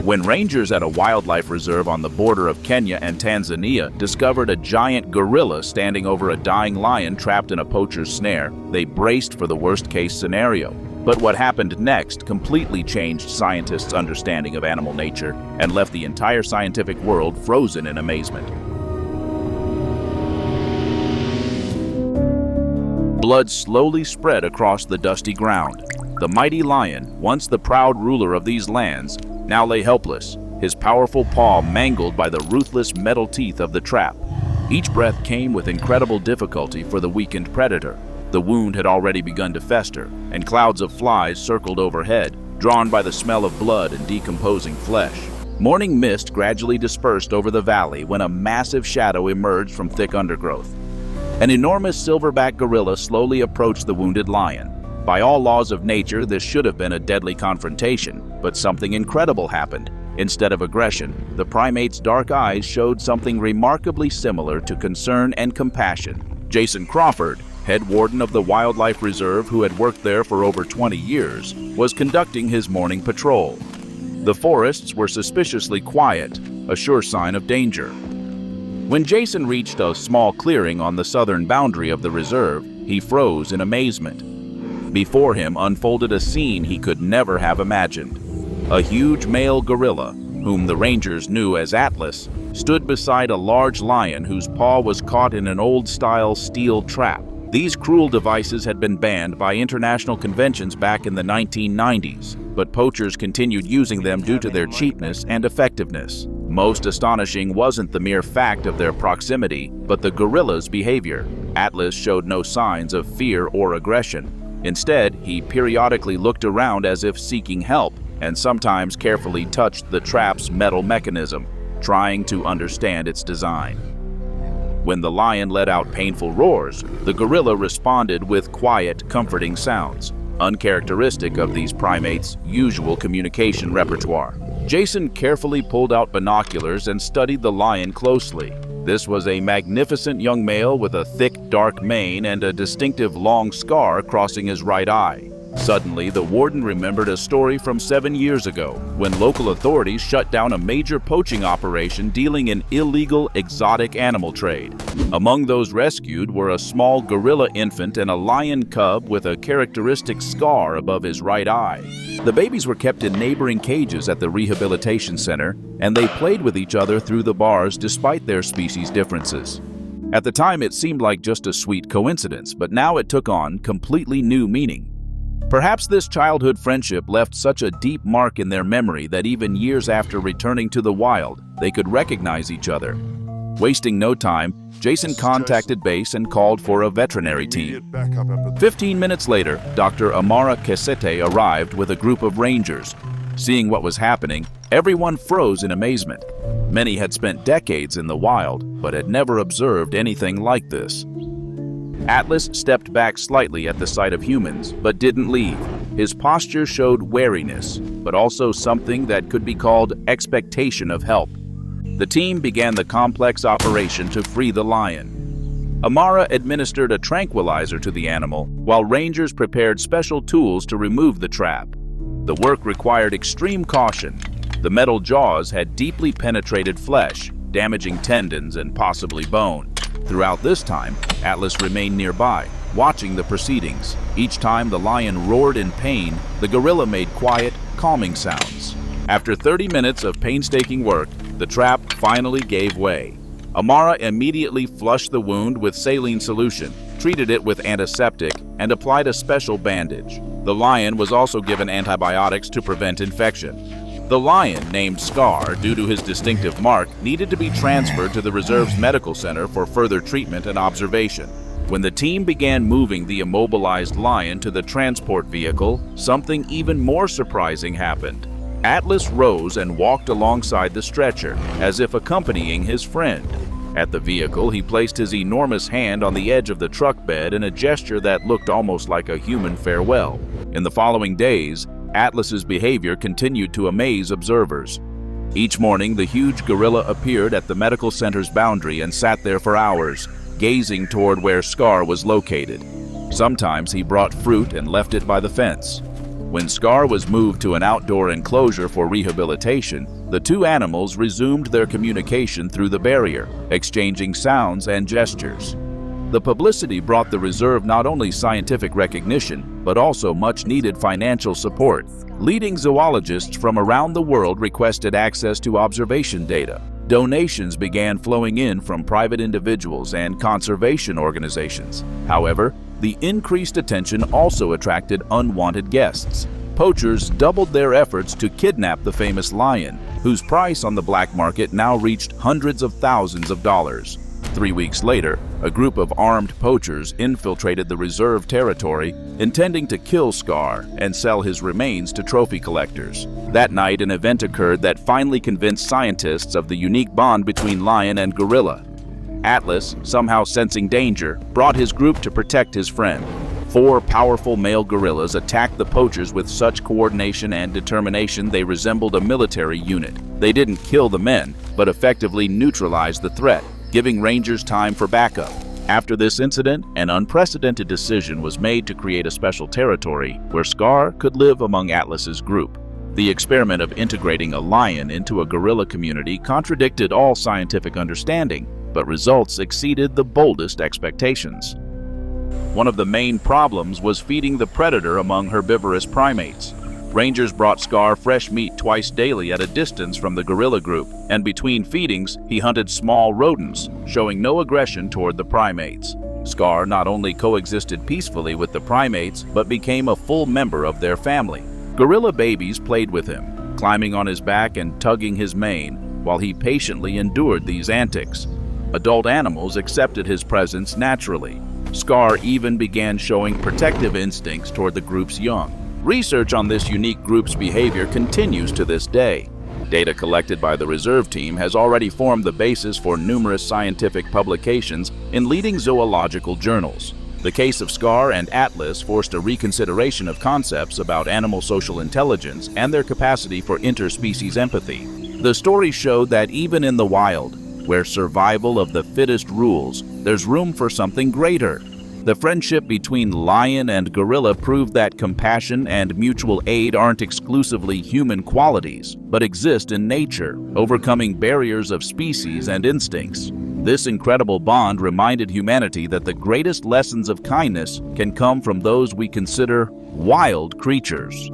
When rangers at a wildlife reserve on the border of Kenya and Tanzania discovered a giant gorilla standing over a dying lion trapped in a poacher's snare, they braced for the worst-case scenario. But what happened next completely changed scientists' understanding of animal nature and left the entire scientific world frozen in amazement. Blood slowly spread across the dusty ground. The mighty lion, once the proud ruler of these lands, now lay helpless, his powerful paw mangled by the ruthless metal teeth of the trap. Each breath came with incredible difficulty for the weakened predator. The wound had already begun to fester, and clouds of flies circled overhead, drawn by the smell of blood and decomposing flesh. Morning mist gradually dispersed over the valley when a massive shadow emerged from thick undergrowth. An enormous silverback gorilla slowly approached the wounded lion. By all laws of nature, this should have been a deadly confrontation, but something incredible happened. Instead of aggression, the primate's dark eyes showed something remarkably similar to concern and compassion. Jason Crawford, head warden of the wildlife reserve who had worked there for over 20 years, was conducting his morning patrol. The forests were suspiciously quiet, a sure sign of danger. When Jason reached a small clearing on the southern boundary of the reserve, he froze in amazement. Before him unfolded a scene he could never have imagined. A huge male gorilla, whom the rangers knew as Atlas, stood beside a large lion whose paw was caught in an old-style steel trap. These cruel devices had been banned by international conventions back in the 1990s, but poachers continued using them due to their cheapness and effectiveness. Most astonishing wasn't the mere fact of their proximity, but the gorilla's behavior. Atlas showed no signs of fear or aggression. Instead, he periodically looked around as if seeking help, and sometimes carefully touched the trap's metal mechanism, trying to understand its design. When the lion let out painful roars, the gorilla responded with quiet, comforting sounds, uncharacteristic of these primates' usual communication repertoire. Jason carefully pulled out binoculars and studied the lion closely. This was a magnificent young male with a thick, dark mane and a distinctive long scar crossing his right eye. Suddenly, the warden remembered a story from 7 years ago, when local authorities shut down a major poaching operation dealing in illegal exotic animal trade. Among those rescued were a small gorilla infant and a lion cub with a characteristic scar above his right eye. The babies were kept in neighboring cages at the rehabilitation center, and they played with each other through the bars despite their species differences. At the time, it seemed like just a sweet coincidence, but now it took on completely new meaning. Perhaps this childhood friendship left such a deep mark in their memory that even years after returning to the wild, they could recognize each other. Wasting no time, Jason contacted base and called for a veterinary team. 15 minutes later, Dr. Amara Kesete arrived with a group of rangers. Seeing what was happening, everyone froze in amazement. Many had spent decades in the wild, but had never observed anything like this. Atlas stepped back slightly at the sight of humans, but didn't leave. His posture showed wariness, but also something that could be called expectation of help. The team began the complex operation to free the lion. Amara administered a tranquilizer to the animal, while rangers prepared special tools to remove the trap. The work required extreme caution. The metal jaws had deeply penetrated flesh, damaging tendons and possibly bone. Throughout this time, Atlas remained nearby, watching the proceedings. Each time the lion roared in pain, the gorilla made quiet, calming sounds. After 30 minutes of painstaking work, the trap finally gave way. Amara immediately flushed the wound with saline solution, treated it with antiseptic, and applied a special bandage. The lion was also given antibiotics to prevent infection. The lion, named Scar due to his distinctive mark, needed to be transferred to the reserve's medical center for further treatment and observation. When the team began moving the immobilized lion to the transport vehicle, something even more surprising happened. Atlas rose and walked alongside the stretcher, as if accompanying his friend. At the vehicle, he placed his enormous hand on the edge of the truck bed in a gesture that looked almost like a human farewell. In the following days, Atlas's behavior continued to amaze observers. Each morning, the huge gorilla appeared at the medical center's boundary and sat there for hours, gazing toward where Scar was located. Sometimes he brought fruit and left it by the fence. When Scar was moved to an outdoor enclosure for rehabilitation, the two animals resumed their communication through the barrier, exchanging sounds and gestures. The publicity brought the reserve not only scientific recognition, but also much-needed financial support. Leading zoologists from around the world requested access to observation data. Donations began flowing in from private individuals and conservation organizations. However, the increased attention also attracted unwanted guests. Poachers doubled their efforts to kidnap the famous lion, whose price on the black market now reached hundreds of thousands of dollars. 3 weeks later, a group of armed poachers infiltrated the reserve territory, intending to kill Scar and sell his remains to trophy collectors. That night, an event occurred that finally convinced scientists of the unique bond between lion and gorilla. Atlas, somehow sensing danger, brought his group to protect his friend. 4 powerful male gorillas attacked the poachers with such coordination and determination they resembled a military unit. They didn't kill the men, but effectively neutralized the threat, giving rangers time for backup. After this incident, an unprecedented decision was made to create a special territory where Scar could live among Atlas's group. The experiment of integrating a lion into a gorilla community contradicted all scientific understanding, but results exceeded the boldest expectations. One of the main problems was feeding the predator among herbivorous primates. Rangers brought Scar fresh meat twice daily at a distance from the gorilla group, and between feedings, he hunted small rodents, showing no aggression toward the primates. Scar not only coexisted peacefully with the primates, but became a full member of their family. Gorilla babies played with him, climbing on his back and tugging his mane, while he patiently endured these antics. Adult animals accepted his presence naturally. Scar even began showing protective instincts toward the group's young. Research on this unique group's behavior continues to this day. Data collected by the reserve team has already formed the basis for numerous scientific publications in leading zoological journals. The case of Scar and Atlas forced a reconsideration of concepts about animal social intelligence and their capacity for interspecies empathy. The story showed that even in the wild, where survival of the fittest rules, there's room for something greater. The friendship between lion and gorilla proved that compassion and mutual aid aren't exclusively human qualities, but exist in nature, overcoming barriers of species and instincts. This incredible bond reminded humanity that the greatest lessons of kindness can come from those we consider wild creatures.